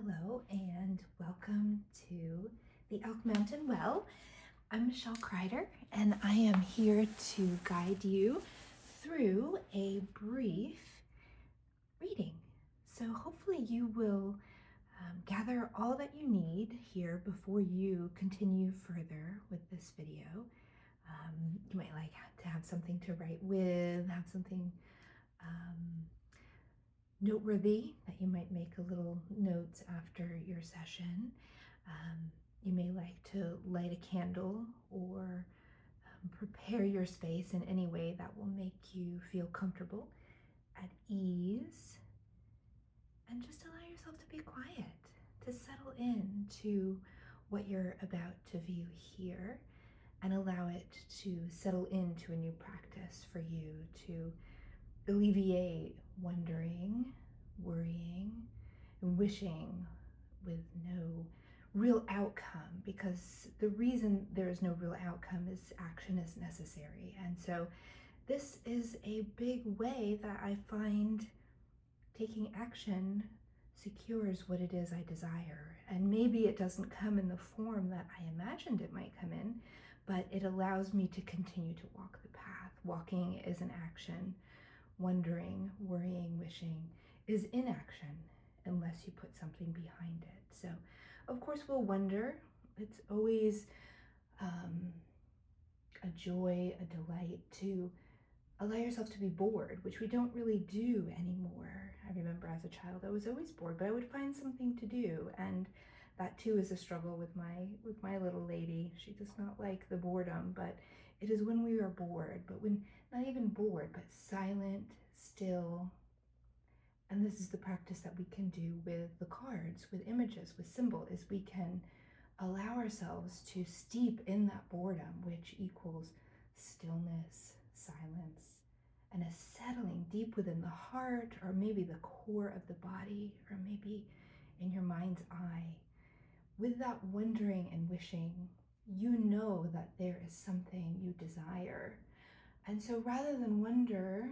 Hello and welcome to the Elk Mountain Well. I'm Michelle Kreider and I am here to guide you through a brief reading. So hopefully you will gather all that you need here before you continue further with this video. You might like to have something to write with, have something noteworthy that you might make a little notes after your session. You may like to light a candle or prepare your space in any way that will make you feel comfortable, at ease, and just allow yourself to be quiet, to settle into what you're about to view here and allow it to settle into a new practice for you to alleviate wondering, worrying, and wishing with no real outcome, because the reason there is no real outcome is action is necessary. And so this is a big way that I find taking action secures what it is I desire. And maybe it doesn't come in the form that I imagined it might come in, but it allows me to continue to walk the path. Walking is an action. Wondering, worrying, wishing is inaction unless you put something behind it. So, of course, we'll wonder. It's always a joy, a delight to allow yourself to be bored, which we don't really do anymore. I remember as a child I was always bored, but I would find something to do, and that too is a struggle with my little lady. She does not like the boredom, but it is when we are bored, but when not even bored, but silent, still. And this is the practice that we can do with the cards, with images, with symbol, is we can allow ourselves to steep in that boredom, which equals stillness, silence, and a settling deep within the heart, or maybe the core of the body, or maybe in your mind's eye. With that wondering and wishing, you know that there is something you desire. And so rather than wonder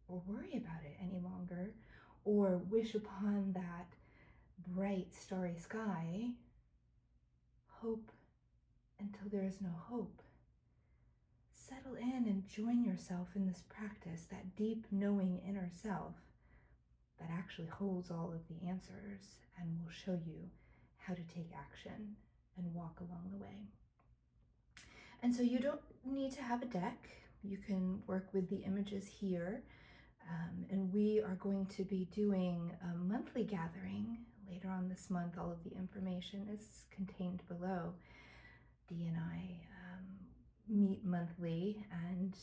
or worry about it any longer, or wish upon that bright starry sky, hope until there is no hope. Settle in and join yourself in this practice, that deep knowing inner self that actually holds all of the answers and will show you how to take action and walk along the way. And so you don't need to have a deck. You can work with the images here. And we are going to be doing a monthly gathering later on this month. All of the information is contained below. Dee and I meet monthly, and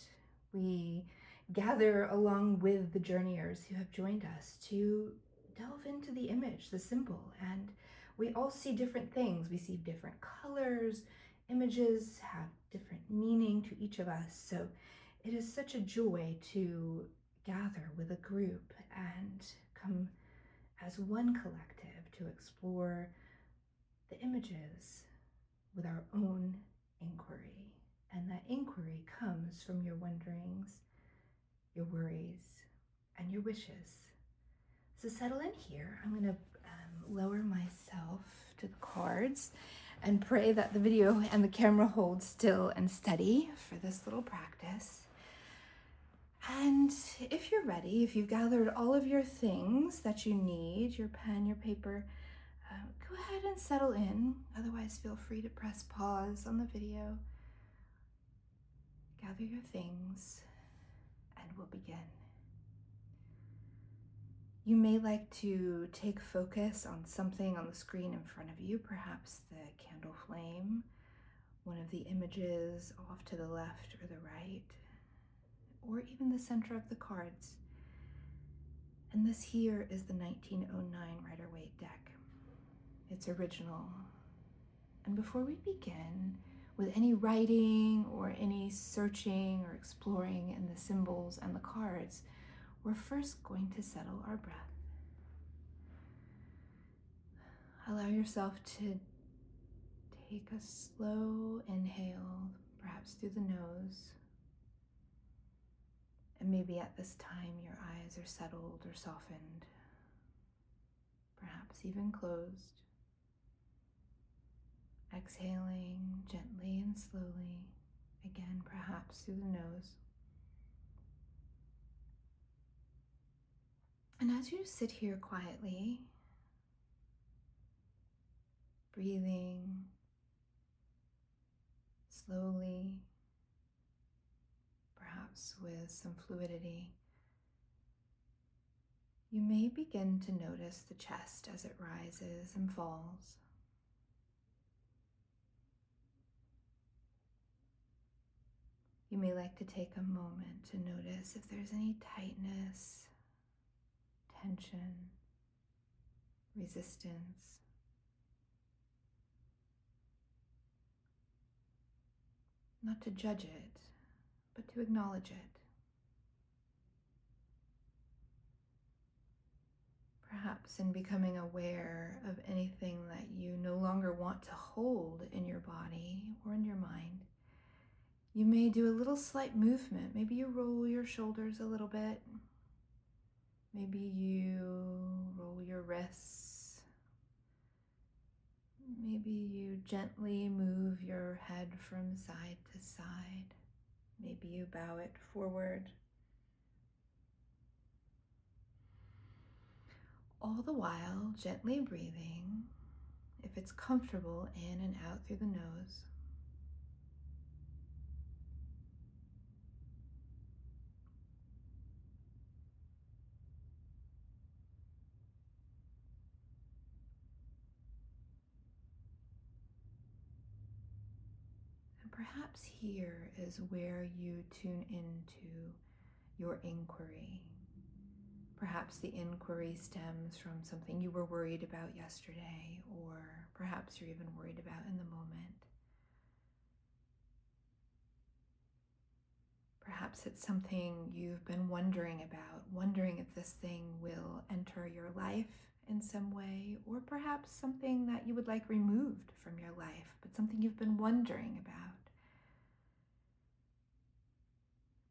we gather along with the journeyers who have joined us to delve into the image, the symbol, and we all see different things. We see different colors. Images have different meaning to each of us, so it is such a joy to gather with a group and come as one collective to explore the images with our own inquiry. And that inquiry comes from your wonderings, your worries, and your wishes. So settle in here. I'm going to lower myself to the cards and pray that the video and the camera hold still and steady for this little practice. And if you're ready, if you've gathered all of your things that you need, your pen, your paper, go ahead and settle in. Otherwise, feel free to press pause on the video. Gather your things, and we'll begin. You may like to take focus on something on the screen in front of you, perhaps the candle flame, one of the images off to the left or the right, or even the center of the cards. And this here is the 1909 Rider-Waite deck. It's original. And before we begin with any writing or any searching or exploring in the symbols and the cards, we're first going to settle our breath. Allow yourself to take a slow inhale, perhaps through the nose. And maybe at this time your eyes are settled or softened. Perhaps perhaps even closed. Exhaling gently and slowly, again perhaps through the nose. And as you sit here quietly, breathing slowly, perhaps with some fluidity, you may begin to notice the chest as it rises and falls. You may like to take a moment to notice if there's any tightness, tension, resistance. Not to judge it, but to acknowledge it. Perhaps in becoming aware of anything that you no longer want to hold in your body or in your mind, you may do a little slight movement. Maybe you roll your shoulders a little bit. Maybe you roll your wrists. Maybe you gently move your head from side to side. Maybe you bow it forward. All the while, gently breathing, if it's comfortable, in and out through the nose. And perhaps here is where you tune into your inquiry. Perhaps the inquiry stems from something you were worried about yesterday, or perhaps you're even worried about in the moment. Perhaps it's something you've been wondering about, wondering if this thing will enter your life in some way, or perhaps something that you would like removed from your life, but something you've been wondering about.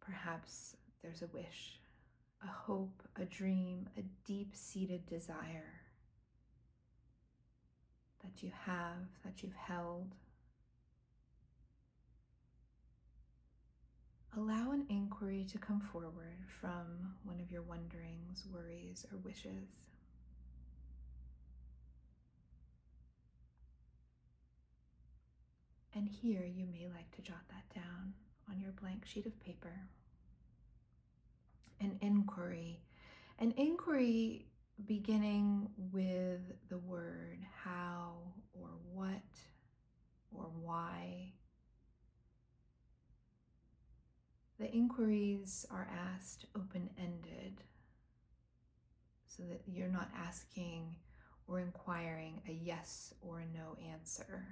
Perhaps there's a wish, a hope, a dream, a deep-seated desire that you have, that you've held. Allow an inquiry to come forward from one of your wonderings, worries, or wishes. And here you may like to jot that down on your blank sheet of paper. An inquiry beginning with the word how or what or why. The inquiries are asked open-ended so that you're not asking or inquiring a yes or a no answer.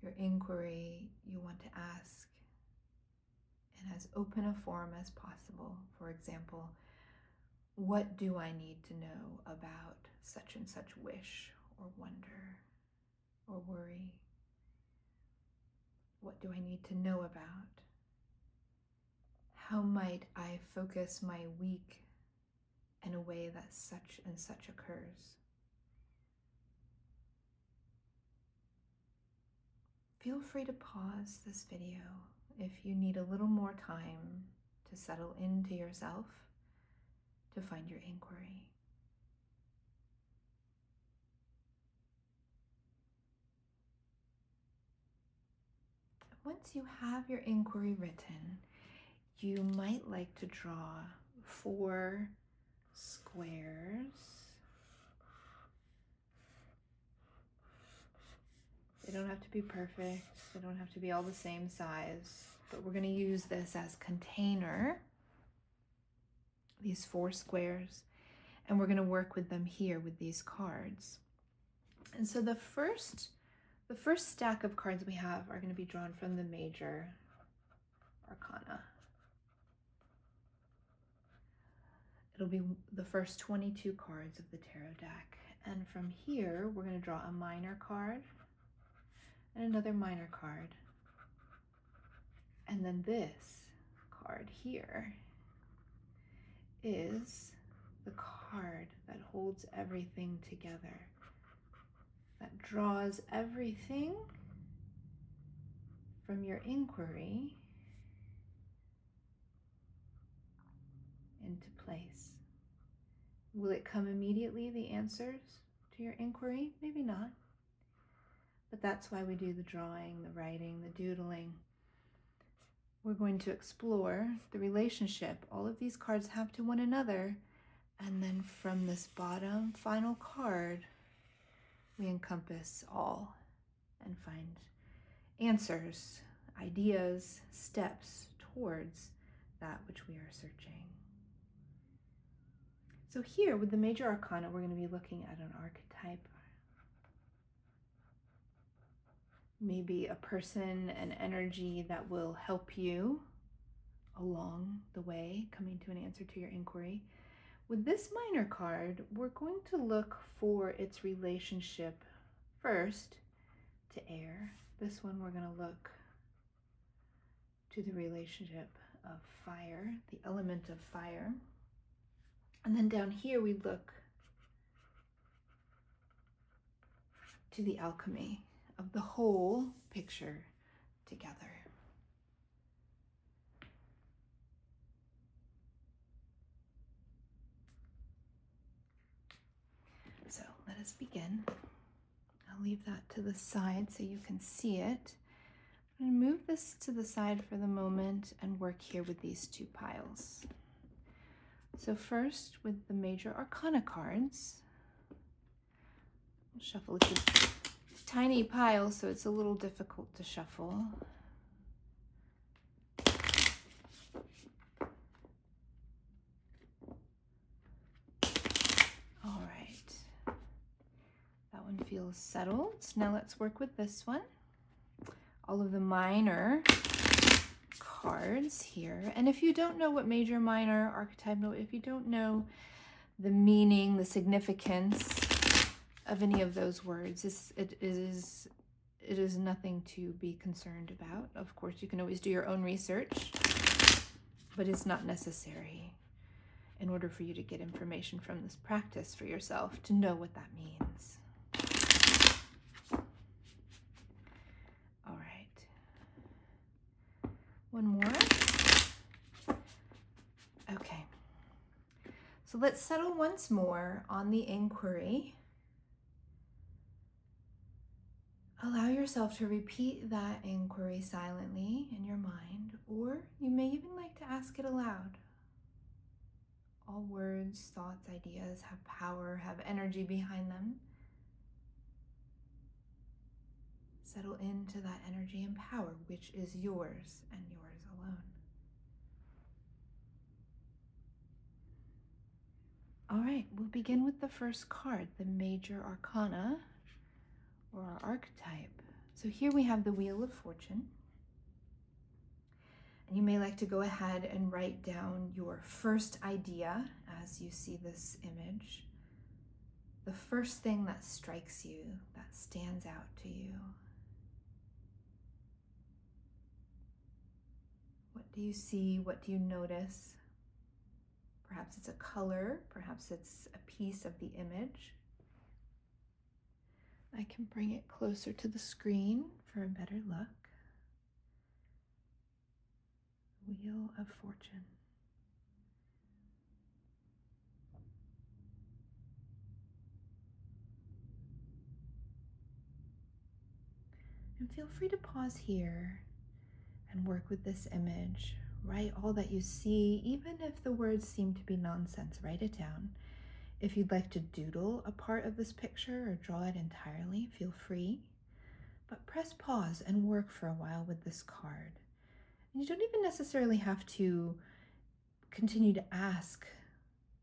Your inquiry, you want to ask in as open a form as possible. For example, what do I need to know about such and such wish or wonder or worry? What do I need to know about? How might I focus my week in a way that such and such occurs? Feel free to pause this video if you need a little more time to settle into yourself, to find your inquiry. Once you have your inquiry written, you might like to draw 4 squares. They don't have to be perfect. They don't have to be all the same size, but we're going to use this as container, these 4 squares, and we're going to work with them here with these cards. And so the first stack of cards we have are going to be drawn from the major arcana. It'll be the first 22 cards of the tarot deck. And from here, we're going to draw a minor card and another minor card. And then this card here is the card that holds everything together, that draws everything from your inquiry into place. Will it come immediately, the answers to your inquiry? Maybe not. But that's why we do the drawing, the writing, the doodling. We're going to explore the relationship all of these cards have to one another. And then from this bottom final card, we encompass all and find answers, ideas, steps towards that which we are searching. So here with the major arcana, we're going to be looking at an archetype, maybe a person, an energy that will help you along the way, coming to an answer to your inquiry. With this minor card, we're going to look for its relationship first to air. This one we're going to look to the relationship of fire, the element of fire. And then down here we look to the alchemy of the whole picture together. So let us begin. I'll leave that to the side so you can see it. I'm going to move this to the side for the moment and work here with these two piles. So first, with the major arcana cards, I'll shuffle. It's a tiny pile, so it's a little difficult to shuffle. All right. That one feels settled. Now let's work with this one. All of the minor cards here. And if you don't know what major, minor, archetype, if you don't know the meaning, the significance of any of those words, it is nothing to be concerned about. Of course, you can always do your own research, but it's not necessary in order for you to get information from this practice for yourself to know what that means. All right. One more. Okay. So let's settle once more on the inquiry. Allow yourself to repeat that inquiry silently in your mind, or you may even like to ask it aloud. All words, thoughts, ideas have power, have energy behind them. Settle into that energy and power, which is yours and yours alone. All right, we'll begin with the first card, the major arcana, or our archetype. So here we have the Wheel of Fortune. And you may like to go ahead and write down your first idea as you see this image. The first thing that strikes you, that stands out to you. What do you see? What do you notice? Perhaps it's a color, perhaps it's a piece of the image. I can bring it closer to the screen for a better look. Wheel of Fortune. And feel free to pause here and work with this image. Write all that you see, even if the words seem to be nonsense, write it down. If you'd like to doodle a part of this picture or draw it entirely, feel free. But press pause and work for a while with this card. And you don't even necessarily have to continue to ask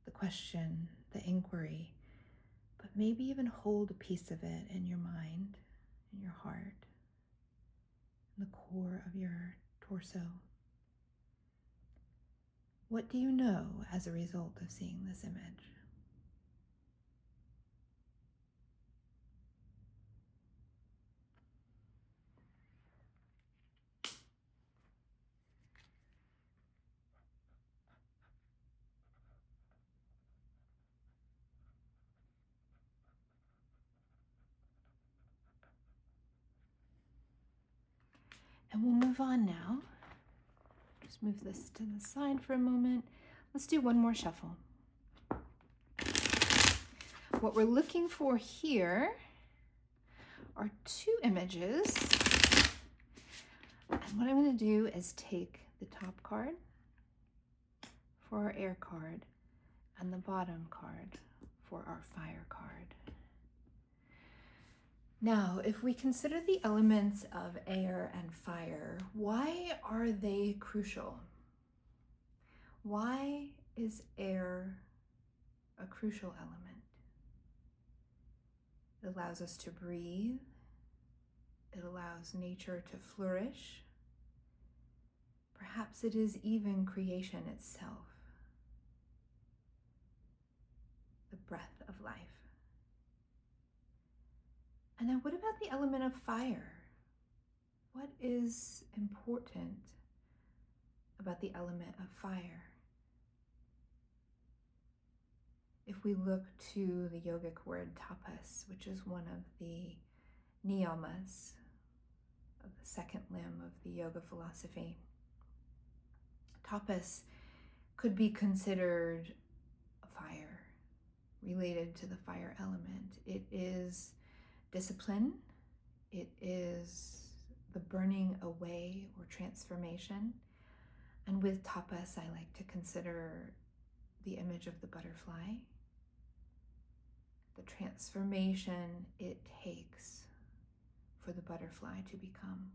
the question, the inquiry, but maybe even hold a piece of it in your mind, in your heart, in the core of your torso. What do you know as a result of seeing this image? And we'll move on now. Just move this to the side for a moment. Let's do one more shuffle. What we're looking for here are two images. And what I'm going to do is take the top card for our air card and the bottom card for our fire card. Now, if we consider the elements of air and fire, why are they crucial? Why is air a crucial element? It allows us to breathe. It allows nature to flourish. Perhaps it is even creation itself, the breath of life. And then what about the element of fire? What is important about the element of fire? If we look to the yogic word tapas, which is one of the niyamas of the second limb of the yoga philosophy, tapas could be considered a fire, related to the fire element. It is discipline. It is the burning away or transformation. And with tapas, I like to consider the image of the butterfly, the transformation it takes for the butterfly to become.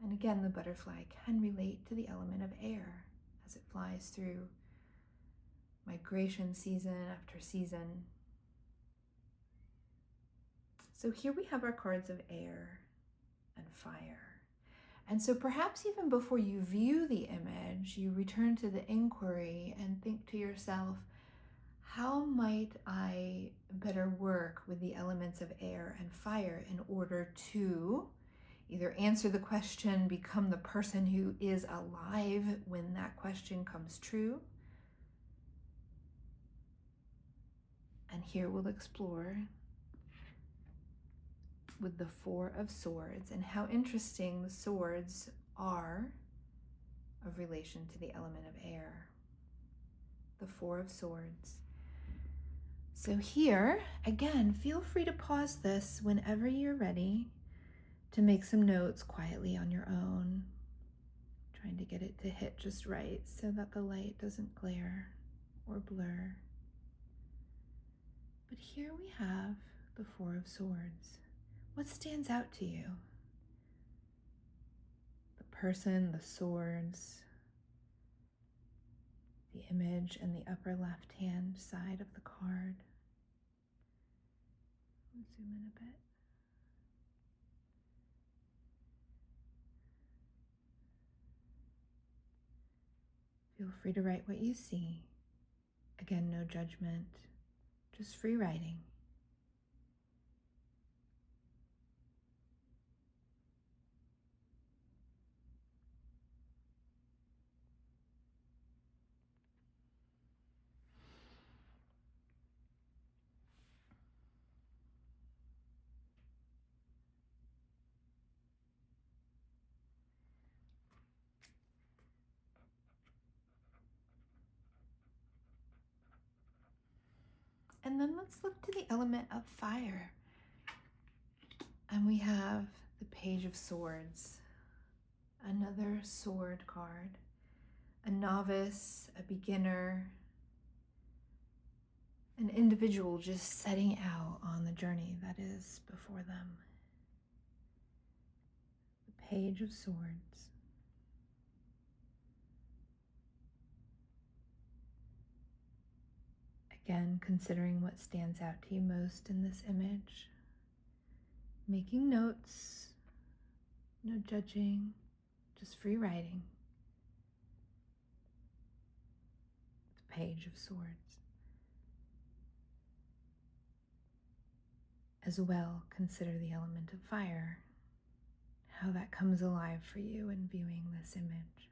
And again, the butterfly can relate to the element of air as it flies through migration season after season. So here we have our cards of air and fire. And so perhaps even before you view the image, you return to the inquiry and think to yourself, how might I better work with the elements of air and fire in order to either answer the question, become the person who is alive when that question comes true? And here we'll explore with the Four of Swords and how interesting the swords are of relation to the element of air. The Four of Swords. So here, again, feel free to pause this whenever you're ready to make some notes quietly on your own, trying to get it to hit just right so that the light doesn't glare or blur. But here we have the Four of Swords. What stands out to you? The person, the swords, the image in the upper left-hand side of the card. We'll zoom in a bit. Feel free to write what you see. Again, no judgment, just free writing. And then let's look to the element of fire. And we have the Page of Swords, another sword card, a novice, a beginner, an individual just setting out on the journey that is before them. The Page of Swords. Again, considering what stands out to you most in this image. Making notes, no judging, just free writing. The Page of Swords. As well, consider the element of fire, how that comes alive for you in viewing this image.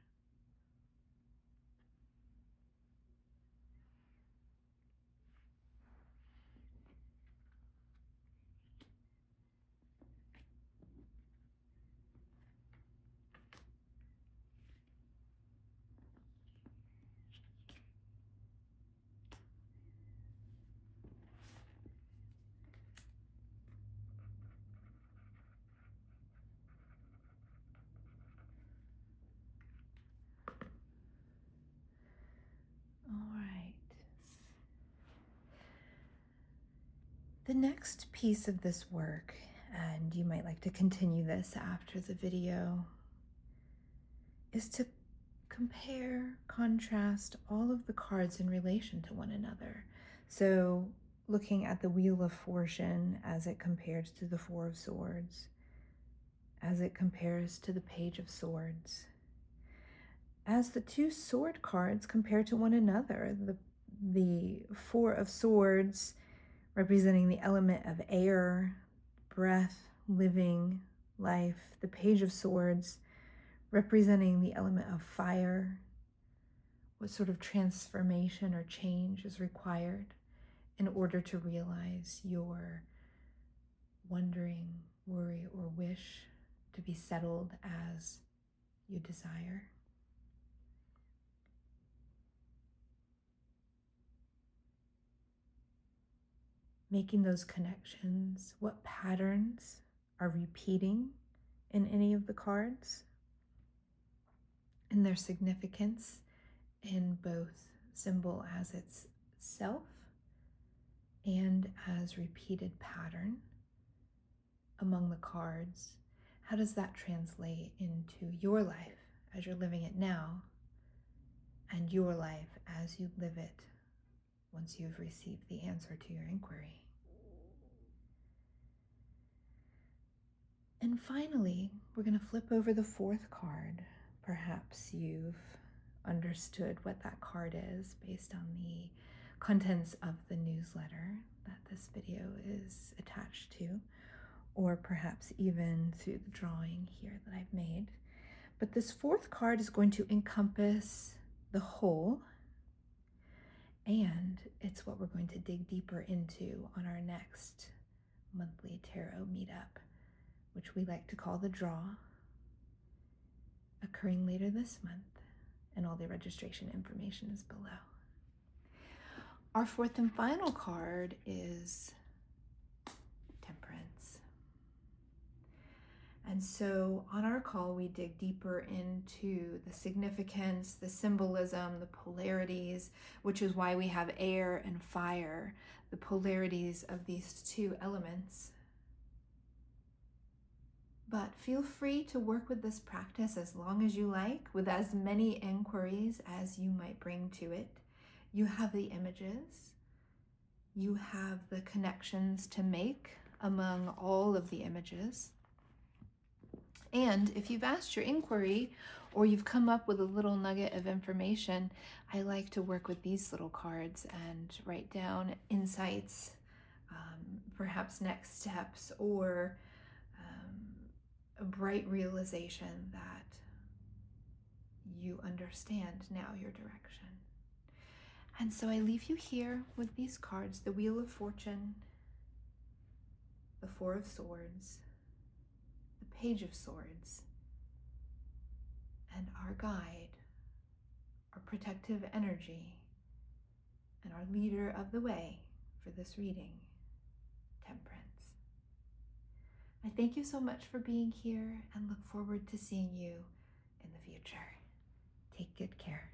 The next piece of this work, and you might like to continue this after the video, is to compare, contrast all of the cards in relation to one another. So looking at the Wheel of Fortune as it compares to the Four of Swords, as it compares to the Page of Swords, as the two sword cards compare to one another. The Four of Swords representing the element of air, breath, living, life. The Page of Swords representing the element of fire. What sort of transformation or change is required in order to realize your wondering, worry, or wish to be settled as you desire? Making those connections, what patterns are repeating in any of the cards, and their significance in both symbol as itself and as repeated pattern among the cards. How does that translate into your life as you're living it now, and your life as you live it once you've received the answer to your inquiry? And finally, we're going to flip over the fourth card. Perhaps you've understood what that card is based on the contents of the newsletter that this video is attached to, or perhaps even through the drawing here that I've made. But this fourth card is going to encompass the whole, and it's what we're going to dig deeper into on our next monthly tarot meetup, which we like to call the draw, occurring later this month, and all the registration information is below. Our fourth and final card is Temperance. And so on our call, we dig deeper into the significance, the symbolism, the polarities, which is why we have air and fire, the polarities of these two elements. But feel free to work with this practice as long as you like, with as many inquiries as you might bring to it. You have the images, you have the connections to make among all of the images. And if you've asked your inquiry or you've come up with a little nugget of information, I like to work with these little cards and write down insights, perhaps next steps, or a bright realization that you understand now your direction. And so I leave you here with these cards: the Wheel of Fortune, the Four of Swords, the Page of Swords, and our guide, our protective energy, and our leader of the way for this reading, Temperance. I thank you so much for being here and look forward to seeing you in the future. Take good care.